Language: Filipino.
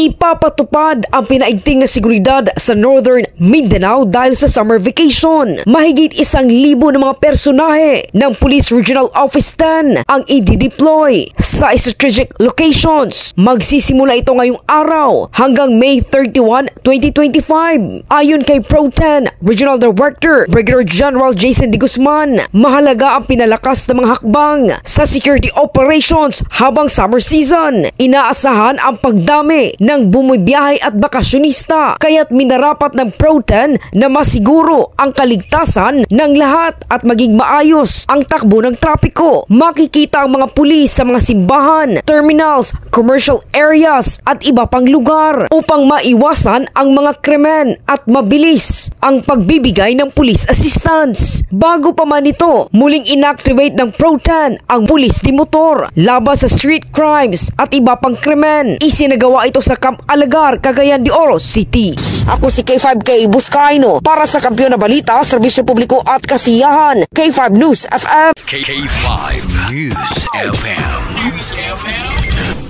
Ipapatupad ang pinaigting na seguridad sa Northern Mindanao dahil sa summer vacation. Mahigit 1,000 na mga personahe ng Police Regional Office 10 ang i-deploy sa strategic locations. Magsisimula ito ngayong araw hanggang May 31, 2025. Ayon kay Pro 10 Regional Director Brigadier General Jason D. Guzman, mahalaga ang pinalakas ng mga hakbang sa security operations habang summer season. Inaasahan ang pagdami ng bumibiyahe at bakasyonista, kaya't minarapat ng Pro 10 na masiguro ang kaligtasan ng lahat at maging maayos ang takbo ng trapiko. Makikita ang mga pulis sa mga simbahan, terminals, commercial areas at iba pang lugar upang maiwasan ang mga krimen at mabilis ang pagbibigay ng police assistance. Bago pa man ito, muling inactivate ng Pro 10 ang pulis di motor laban sa street crimes at iba pang krimen. Isinagawa ito sa Camp Alagar, Cagayan de Oro City. Ako si K5K Buscaino para sa Kampiyon na Balita, Serbisyo Publiko at Kasiyahan. K5 News FM. K5 News FM. News FM.